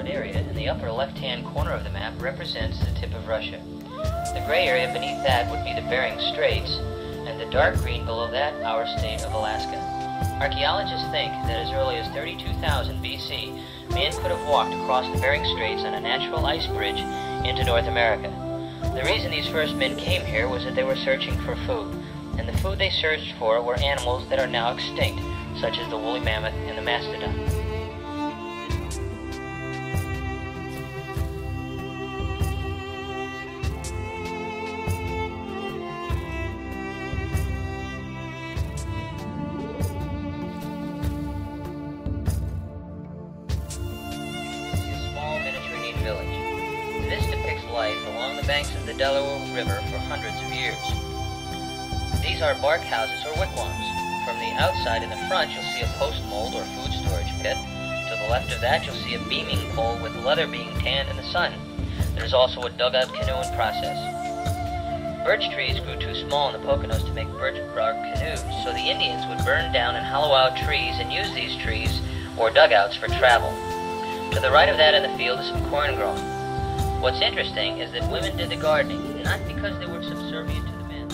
solid area in the upper left-hand corner of the map represents the tip of Russia. The gray area beneath that would be the Bering Straits, and the dark green below that our state of Alaska. Archaeologists think that as early as 32,000 BC, man could have walked across the Bering Straits on a natural ice bridge into North America. The reason these first men came here was that they were searching for food, and the food they searched for were animals that are now extinct, such as the woolly mammoth and the mastodon. Village. This depicts life along the banks of the Delaware River for hundreds of years. These are bark houses or wigwams. From the outside in the front you'll see a post mold or food storage pit. To the left of that you'll see a beaming pole with leather being tanned in the sun. There's also a dugout canoe in process. Birch trees grew too small in the Poconos to make birch bark canoes, so the Indians would burn down and hollow out trees and use these trees or dugouts for travel. To the right of that in the field is some corn growing. What's interesting is that women did the gardening, not because they were subservient to the men.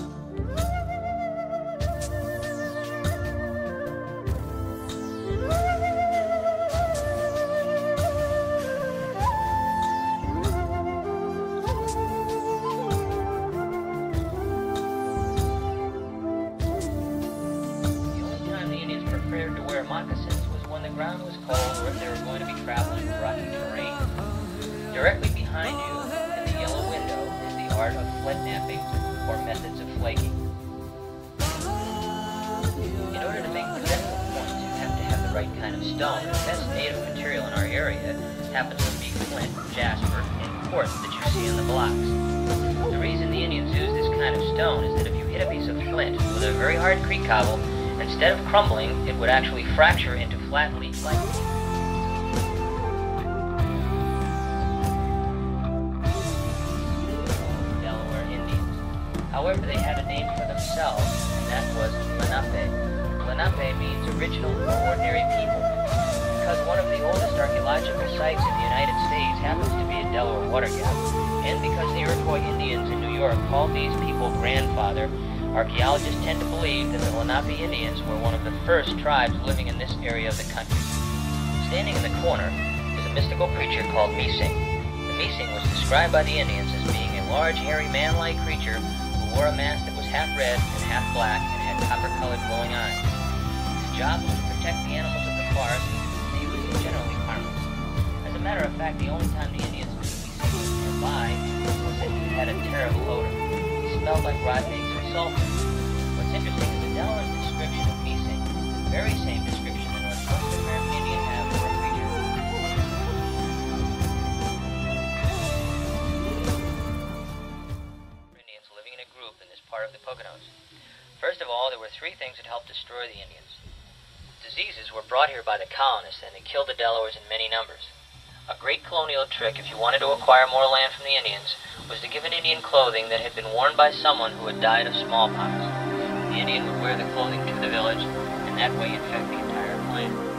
The only time the Indians preferred to wear moccasins was when the ground was cold or if they were going to be traveling rocky terrain. Directly behind you, in the yellow window, is the art of flint knapping, or methods of flaking. In order to make critical points, you have to have the right kind of stone. The best native material in our area happens to be flint, jasper, and quartz that you see in the blocks. The reason the Indians use this kind of stone is that if you hit a piece of flint with a very hard creek cobble, instead of crumbling, it would actually fracture into flat leaf-like. However, they had a name for themselves, and that was Lenape. Lenape means original or ordinary people. Because one of the oldest archaeological sites in the United States happens to be a Delaware water gap, and because the Iroquois Indians in New York called these people grandfather, archaeologists tend to believe that the Lenape Indians were one of the first tribes living in this area of the country. Standing in the corner is a mystical creature called Mising. The Mising was described by the Indians as being a large, hairy, man-like creature wore a mask that was half red and half black and had copper-colored glowing eyes. His job was to protect the animals of the forest, and he was generally harmless. As a matter of fact, the only time the Indians knew he was nearby was that he had a terrible odor. He smelled like rotten eggs or sulfur. What's interesting is the Delaware's description of Mising is the very same description the Northwestern American Indian have for a creature. Part of the Poconos. First of all, there were three things that helped destroy the Indians. Diseases were brought here by the colonists, and they killed the Delawares in many numbers. A great colonial trick, if you wanted to acquire more land from the Indians, was to give an Indian clothing that had been worn by someone who had died of smallpox. The Indian would wear the clothing to the village, and that way infect the entire clan.